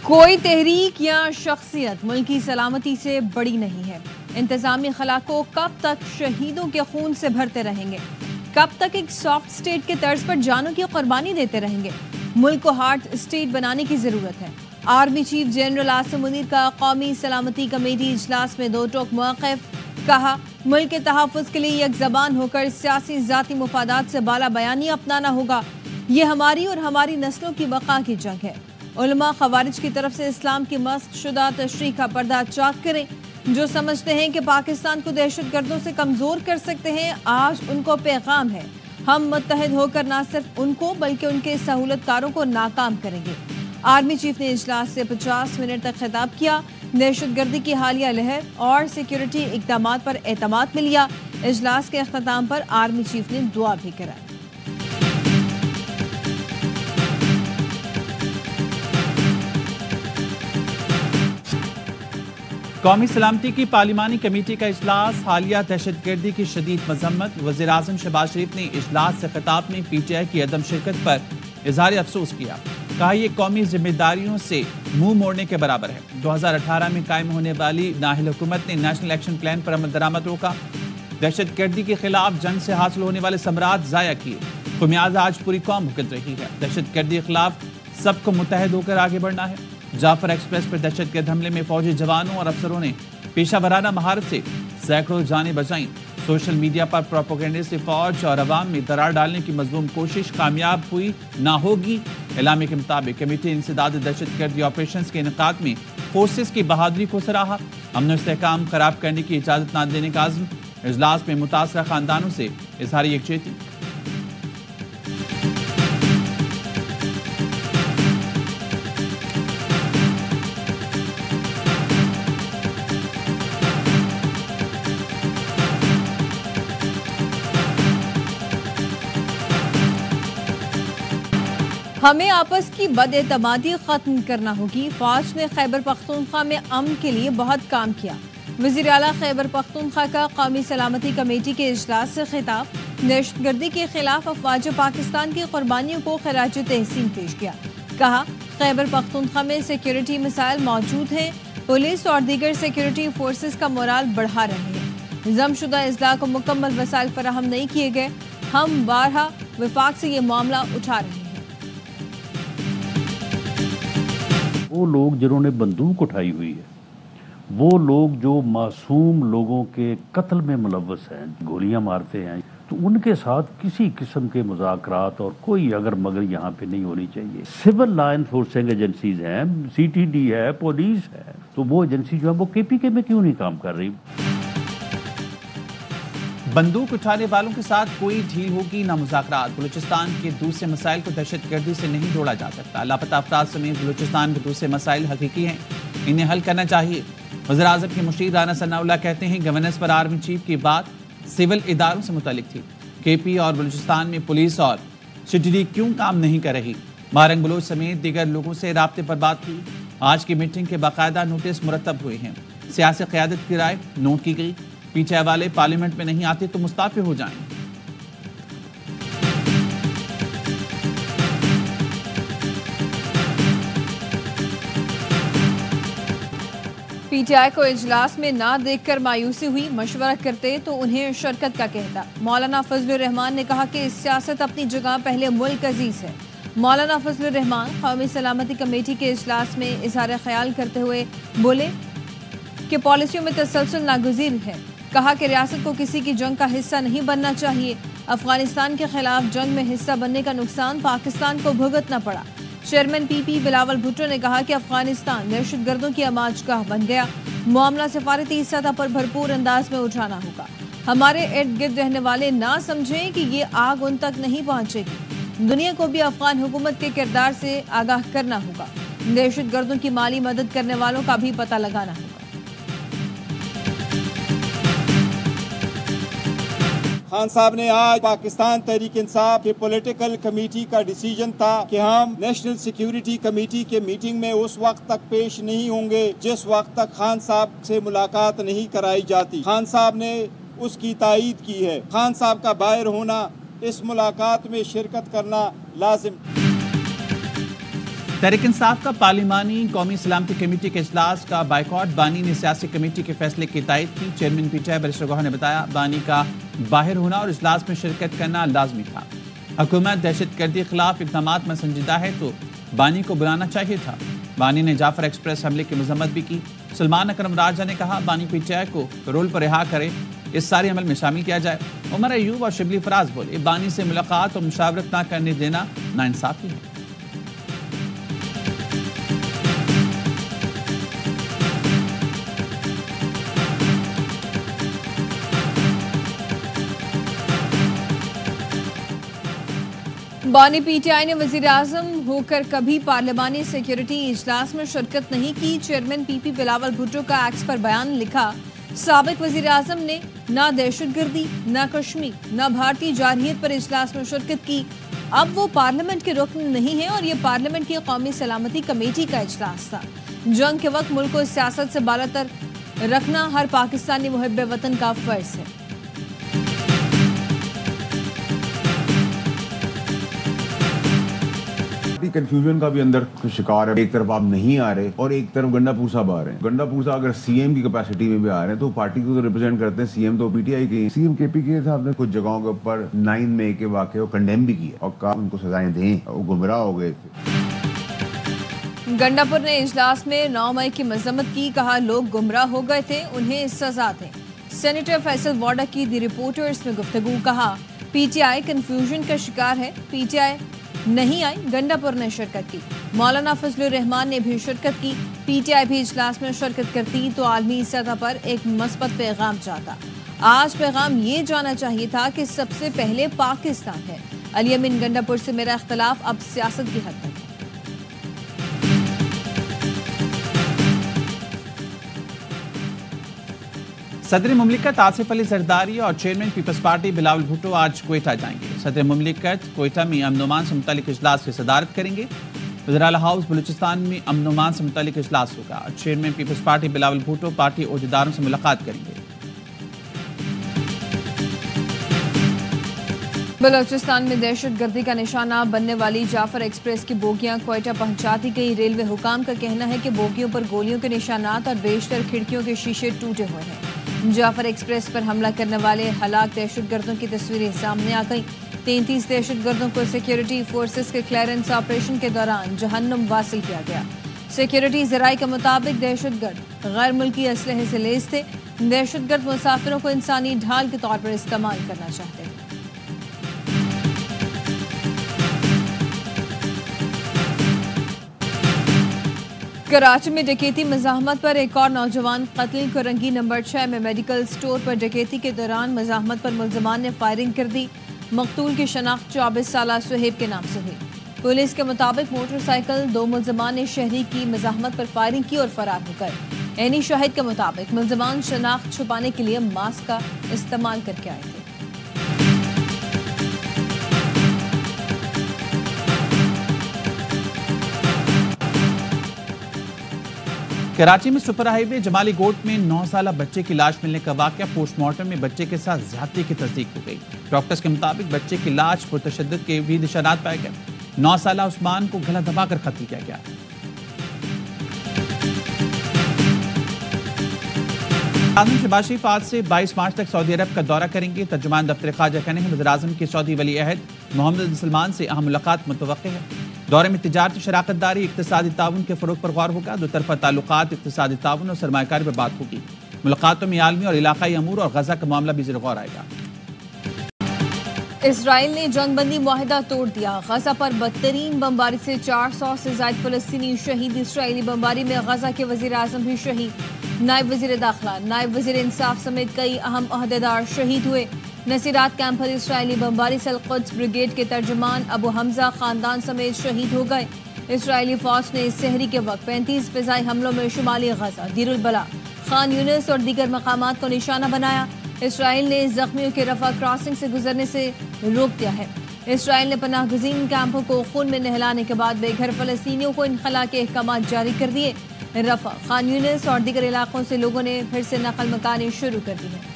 کوئی تحریک یا شخصیت ملک کی سلامتی سے بڑی نہیں ہے۔ انتظامی خلا کو کب تک شہیدوں کے خون سے بھرتے رہیں گے؟ کب تک ایک سافٹ اسٹیٹ کے طرز پر جانوں کی قربانی دیتے رہیں گے؟ ملک کو ہارڈ اسٹیٹ بنانے کی ضرورت ہے۔ Army chief general Asim Munir کا قومی سلامتی کمیٹی اجلاس میں دو ٹوک موقف۔ کہا، ملک کے تحفظ کے لیے یک زبان ہو کر سیاسی ذاتی مفادات سے بالا بیانی اپنانا ہوگا۔ یہ ہماری اور ہماری نسلوں کی بقا کی جنگ ہے۔ علماء خوارج کی طرف سے اسلام کی مسخ شدہ تشریح کا پردہ چاک کریں۔ جو سمجھتے ہیں کہ پاکستان کو دہشت گردوں سے کمزور کر سکتے ہیں، آج ان کو پیغام ہے، ہم متحد ہو کر نہ صرف ان کو بلکہ ان کے سہولت کاروں کو ناکام کریں گے۔ آرمی چیف نے اجلاس سے 50 منٹ تک خطاب کیا۔ دہشت گردی کی حالیہ لہر اور سیکیورٹی اقدامات پر اعتماد میں لیا۔ اجلاس کے اختتام پر آرمی چیف نے دعا بھی کرائی۔ قومی سلامتی کی پارلیمانی کمیٹی کا اجلاس، حالیہ دہشت گردی کی شدید مذمت۔ وزیر اعظم شہباز شریف نے اجلاس سے خطاب میں پی ٹی آئی کی عدم شرکت پر اظہار افسوس کیا۔ کہا، یہ قومی ذمہ داریوں سے منہ موڑنے کے برابر ہے۔ 2018 میں قائم ہونے والی نااہل حکومت نے نیشنل ایکشن پلان پر عمل درآمد روکا، دہشت گردی کے خلاف جنگ سے حاصل ہونے والے ثمرات ضائع کیے۔ خمیازہ آج پوری قوم بھگت رہی ہے۔ دہشت گردی کے خلاف سب کو متحد ہو کر آگے بڑھنا ہے۔ جعفر ایکسپریس پر دہشت گرد حملے میں فوجی جوانوں اور افسروں نے پیشہ ورانہ مہارت سے سینکڑوں جانیں بچائیں۔ سوشل میڈیا پر پروپیگنڈے سے فوج اور عوام میں درار ڈالنے کی مظلوم کوشش کامیاب ہوئی نہ ہوگی۔ اعلامیے کے مطابق کمیٹی نے انسداد دہشت گردی آپریشنز کے انعقاد میں فورسز کی بہادری کو سراہا۔ امن و استحکام خراب کرنے کی اجازت نہ دینے کا عزم۔ اجلاس میں متاثرہ خاندانوں سے اظہار یکجہتی۔ ہمیں آپس کی بد اعتمادی ختم کرنا ہوگی۔ فوج نے خیبر پختونخوا میں امن کے لیے بہت کام کیا۔ وزیر اعلیٰ خیبر پختونخوا کا قومی سلامتی کمیٹی کے اجلاس سے خطاب۔ دہشت گردی کے خلاف افواج پاکستان کی قربانیوں کو خراج تحسین پیش کیا۔ کہا، خیبر پختونخوا میں سیکیورٹی مسائل موجود ہیں، پولیس اور دیگر سیکیورٹی فورسز کا مورال بڑھا رہے ہیں۔ ضم شدہ اضلاع کو مکمل وسائل فراہم نہیں کیے گئے۔ ہم بارہا وفاق سے یہ معاملہ اٹھا رہے ہیں۔ وہ لوگ جنہوں نے بندوق اٹھائی ہوئی ہے، وہ لوگ جو معصوم لوگوں کے قتل میں ملوث ہیں، گولیاں مارتے ہیں، تو ان کے ساتھ کسی قسم کے مذاکرات اور کوئی اگر مگر یہاں پہ نہیں ہونی چاہیے۔ سول لا انفورسنگ ایجنسیز ہیں، سی ٹی ڈی ہے، پولیس ہے، تو وہ ایجنسی جو ہے وہ کے پی کے میں کیوں نہیں کام کر رہی؟ بندوق اٹھانے والوں کے ساتھ کوئی ڈھیل ہوگی نہ مذاکرات۔ بلوچستان کے دوسرے مسائل کو دہشت گردی سے نہیں جوڑا جا سکتا۔ لاپتہ افراد سمیت بلوچستان کے دوسرے مسائل حقیقی ہیں، انہیں حل کرنا چاہیے۔ وزیر اعظم کے مشیر رانا ثناء اللہ کہتے ہیں، گورننس پر آرمی چیف کی بات سول اداروں سے متعلق تھی۔ کے پی اور بلوچستان میں پولیس اور سی ٹی ڈی کیوں کام نہیں کر رہی؟ مارنگ بلوچ سمیت دیگر لوگوں سے رابطے پر بات کی۔ آج کی میٹنگ کے باقاعدہ نوٹس مرتب ہوئے ہیں۔ سیاسی قیادت کی رائے نوٹ کی گئی۔ پی ٹی آئی والے پارلیمنٹ میں نہیں آتے تو مستعفی ہو جائیں۔ پی ٹی آئی کو اجلاس میں نہ دیکھ کر مایوسی ہوئی، مشورہ کرتے تو انہیں شرکت کا کہتا۔ مولانا فضل الرحمان نے کہا کہ سیاست اپنی جگہ، پہلے ملک عزیز ہے۔ مولانا فضل الرحمان قومی سلامتی کمیٹی کے اجلاس میں اظہار خیال کرتے ہوئے بولے کہ پالیسیوں میں تسلسل ناگزیر ہے۔ کہا کہ ریاست کو کسی کی جنگ کا حصہ نہیں بننا چاہیے۔ افغانستان کے خلاف جنگ میں حصہ بننے کا نقصان پاکستان کو بھگتنا پڑا۔ چیئرمین پی پی بلاول بھٹو نے کہا کہ افغانستان دہشت گردوں کی آماج گاہ بن گیا، معاملہ سفارتی سطح پر بھرپور انداز میں اٹھانا ہوگا۔ ہمارے ارد گرد رہنے والے نہ سمجھیں کہ یہ آگ ان تک نہیں پہنچے گی۔ دنیا کو بھی افغان حکومت کے کردار سے آگاہ کرنا ہوگا۔ دہشت گردوں کی مالی مدد کرنے والوں کا بھی پتہ لگانا ہوگا۔ خان صاحب نے آج پاکستان تحریک انصاف کے پولیٹیکل کمیٹی کا ڈیسیجن تھا کہ ہم نیشنل سیکیورٹی کمیٹی کے میٹنگ میں اس وقت تک پیش نہیں ہوں گے جس وقت تک خان صاحب سے ملاقات نہیں کرائی جاتی۔ خان صاحب نے اس کی تائید کی ہے۔ خان صاحب کا باہر ہونا، اس ملاقات میں شرکت کرنا لازم۔ تحریک انصاف کا پارلیمانی قومی سلامتی کمیٹی کے اجلاس کا بائیکاٹ، بانی نے سیاسی کمیٹی کے فیصلے کی تائید کی۔ Chairman P T I barrister Gohar نے بتایا بانی کا باہر ہونا اور اجلاس میں شرکت کرنا لازمی تھا۔ حکومت دہشت گردی خلاف اقدامات میں سنجیدہ ہے تو بانی کو بلانا چاہیے تھا۔ بانی نے جعفر ایکسپریس حملے کی مذمت بھی کی۔ سلمان اکرم راجہ نے کہا بانی پی ٹی آئی کو رول پر رہا کرے، اس سارے عمل میں شامل کیا جائے۔ عمر ایوب اور شبلی فراز بولے بانی سے ملاقات اور مشاورت نہ کرنے دینا ناانصافی ہے۔ بانی پی ٹی آئی نے وزیر اعظم ہو کر کبھی پارلیمانی سیکیورٹی اجلاس میں شرکت نہیں کی۔ چیئرمین پی پی بلاول بھٹو کا ایکس پر بیان لکھا، سابق وزیر اعظم نے نہ دہشت گردی، نہ کشمیر، نہ بھارتی جارحیت پر اجلاس میں شرکت کی۔ اب وہ پارلیمنٹ کے رکن نہیں ہیں اور یہ پارلیمنٹ کی قومی سلامتی کمیٹی کا اجلاس تھا۔ جنگ کے وقت ملک کو سیاست سے بالاتر رکھنا ہر پاکستانی محب وطن کا فرض ہے۔ کنفیوژن کا بھی اندر شکار ہے، ایک طرف آپ نہیں آ رہے اور ایک طرف گنڈا پور صاحب آ رہے ہیں۔ گنڈا پور صاحب اگر سی ایم کی کیپیسٹی میں بھی آ رہے ہیں تو پارٹی کو تو ریپرزینٹ کرتے ہیں، سی ایم تو پی ٹی آئی کی۔ سی ایم کے پی کے صاحب نے کچھ جگہوں کے اوپر 9 مئی کے واقعے کو کنڈیم بھی کیا اور کہا ان کو سزائیں دیں، وہ گمراہ ہو گئے تھے۔ گنڈا پور نے اجلاس میں 9 مئی کی مذمت کی، کہا لوگ گمراہ ہو گئے تھے، انہیں سزا دیں۔ سینیٹر فیصل واڈا کی دی رپورٹرز میں گفتگو، کہا پی ٹی آئی کنفیوژن کا شکار ہے، پی ٹی آئی نہیں آئی، گنڈا پور نے شرکت کی۔ مولانا فضل الرحمان نے بھی شرکت کی۔ پی ٹی آئی بھی اجلاس میں شرکت کرتی تو عالمی سطح پر ایک مثبت پیغام جاتا۔ آج پیغام یہ جانا چاہیے تھا کہ سب سے پہلے پاکستان ہے۔ علی امین، گنڈا پور سے میرا اختلاف اب سیاست کی حد تک ہے۔ صدر مملکت آصف علی زرداری اور chairman Peoples Party Bilawal Bhutto آج کوئٹہ جائیں گے۔ صدر مملکت کوئٹہ میں امن و امان سے متعلق اجلاس کی صدارت کریں گے۔ وزراء ہاؤس بلوچستان میں امن و امان سے متعلق اجلاس ہوگا۔ Chairman Peoples Party Bilawal Bhutto party عہدیداروں سے ملاقات کریں گے۔ بلوچستان میں دہشت گردی کا نشانہ بننے والی جعفر ایکسپریس کی بوگیاں کوئٹہ پہنچا دی گئی۔ ریلوے حکام کا کہنا ہے کہ بوگیوں پر گولیوں کے نشانات اور بیشتر کھڑکیوں کے شیشے ٹوٹے ہوئے ہیں۔ جعفر ایکسپریس پر حملہ کرنے والے ہلاک دہشت گردوں کی تصویریں سامنے آ گئیں۔ 33 دہشت گردوں کو سیکیورٹی فورسز کے کلیئرنس آپریشن کے دوران جہنم واصل کیا گیا۔ سیکیورٹی ذرائع کے مطابق دہشت گرد غیر ملکی اسلحے سے لیس تھے۔ دہشت گرد مسافروں کو انسانی ڈھال کے طور پر استعمال کرنا چاہتے تھے۔ کراچی میں ڈکیتی مزاحمت پر ایک اور نوجوان قتل۔ کرنگی نمبر 6 میں میڈیکل سٹور پر ڈکیتی کے دوران مزاحمت پر ملزمان نے فائرنگ کر دی۔ مقتول کی شناخت 24 سالہ سہیب کے نام سے ہوئی۔ پولیس کے مطابق موٹر سائیکل 2 ملزمان نے شہری کی مزاحمت پر فائرنگ کی اور فرار ہو گئے۔ عینی شاہد کے مطابق ملزمان شناخت چھپانے کے لیے ماسک کا استعمال کر کے آئے تھے۔ کراچی میں سپر ہائی وے جمالی گوٹ میں 9 سالہ بچے کی لاش ملنے کا واقعہ، پوسٹ مارٹم میں بچے کے ساتھ زیادتی کی تصدیق ہو گئی۔ ڈاکٹرز کے مطابق بچے کی لاش پر تشدد کے بھی نشانات پائے گئے۔ 9 سالہ عثمان کو گلا دبا کر قتل کیا گیا۔ وزیراعظم شہباز شریف آج سے 22 مارچ تک سعودی عرب کا دورہ کریں گے۔ ترجمان دفتر خارجہ کہنے ہیں وزیراعظم کی سعودی ولی عہد محمد بن سلمان سے اہم ملاقات متوقع ہے۔ دورے میں تجارتی شراکت داری، اقتصادی تعاون کے فروغ پر غور ہوگا۔ دو طرفہ تعلقات، اقتصادی تعاون اور سرمایہ کاری پر بات ہوگی۔ ملاقاتوں میں عالمی اور علاقائی امور اور غزہ کا معاملہ بھی زیر غور آئے گا۔ اسرائیل نے جنگ بندی معاہدہ توڑ دیا۔ غزہ پر بدترین بمباری سے 400 سے زائد فلسطینی شہید۔ اسرائیلی بمباری میں غزہ کے وزیر اعظم بھی شہید۔ نائب وزیر داخلہ، نائب وزیر انصاف سمیت کئی اہم عہدیدار شہید ہوئے۔ نصیرات کیمپ پر اسرائیلی بمباری سے القدس بریگیڈ کے ترجمان ابو حمزہ خاندان سمیت شہید ہو گئے۔ اسرائیلی فوج نے اس سحری کے وقت 35 فضائی حملوں میں شمالی غزہ، دیر البلا، خان یونس اور دیگر مقامات کو نشانہ بنایا۔ اسرائیل نے زخمیوں کے رفح کراسنگ سے گزرنے سے روک دیا ہے۔ اسرائیل نے پناہ گزین کیمپوں کو خون میں نہلانے کے بعد بے گھر فلسطینیوں کو انخلا کے احکامات جاری کر دیے۔ رفح، خان یونس اور دیگر علاقوں سے لوگوں نے پھر سے نقل مکانی شروع کر دی ہے۔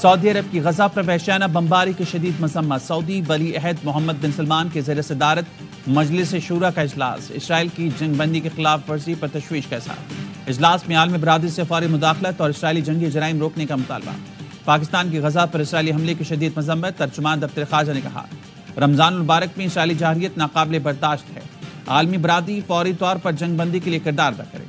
سعودی عرب کی غزہ پر وحشیانہ بمباری کی شدید مذمت، سعودی ولی عہد محمد بن سلمان کے زیر صدارت مجلس شورا کا اجلاس، اسرائیل کی جنگ بندی کی خلاف ورزی پر تشویش کا اظہار، اجلاس میں عالمی برادری سے فوری مداخلت اور اسرائیلی جنگی جرائم روکنے کا مطالبہ، پاکستان کی غزہ پر اسرائیلی حملے کی شدید مذمت، ترجمان دفتر خارجہ نے کہا رمضان المبارک میں اسرائیلی جارحیت ناقابل برداشت ہے، عالمی برادری فوری طور پر جنگ بندی کے لیے کردار ادا کرے۔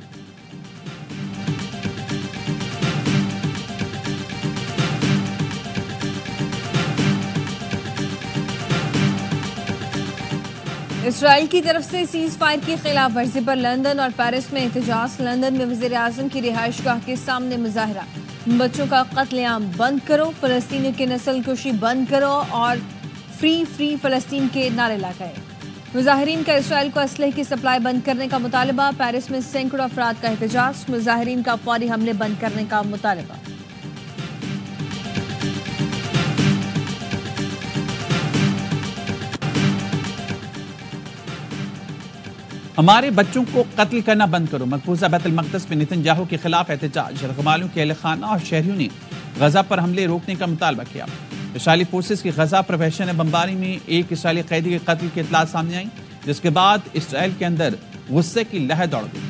اسرائیل کی طرف سے سیز فائر کی خلاف ورزی پر لندن اور پیرس میں احتجاج، لندن میں وزیر اعظم کی رہائش گاہ کے سامنے مظاہرہ، بچوں کا قتل عام بند کرو، فلسطینیوں کی نسل کشی بند کرو اور فری فری فلسطین کے نعرے لگائے۔ مظاہرین کا اسرائیل کو اسلحے کی سپلائی بند کرنے کا مطالبہ، پیرس میں سینکڑوں افراد کا احتجاج، مظاہرین کا فوری حملے بند کرنے کا مطالبہ۔ ہمارے بچوں کو قتل کرنا بند کرو، مقبوضہ بیت المقدس میں نتن یاہو کے خلاف احتجاج، یرغمالیوں کے اہل خانہ اور شہریوں نے غزہ پر حملے روکنے کا مطالبہ کیا۔ اسرائیلی فورسز کی غزہ پر وحشیانہ بمباری میں ایک اسرائیلی قیدی کے قتل کی اطلاعات سامنے آئیں، جس کے بعد اسرائیل کے اندر غصے کی لہر دوڑ گئی۔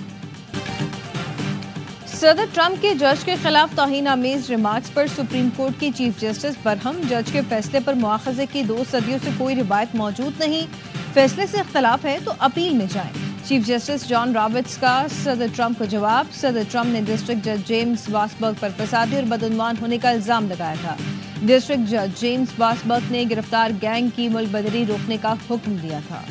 صدر ٹرمپ کے جج کے خلاف توہین آمیز ریمارکس پر سپریم کورٹ کی چیف جسٹس برہم، جج کے فیصلے پر مواخذے کی 2 صدیوں سے کوئی روایت موجود نہیں، فیصلے سے اختلاف ہے تو اپیل میں جائیں۔ چیف جسٹس جان رابرٹس کا صدر ٹرمپ کو جواب، صدر ٹرمپ نے ڈسٹرکٹ جج جیمز واسبرگ پر فسادی اور بدعنوان ہونے کا الزام لگایا تھا۔ ڈسٹرکٹ جج جیمز واسبرگ نے گرفتار گینگ کی ملک بدری روکنے کا حکم دیا تھا۔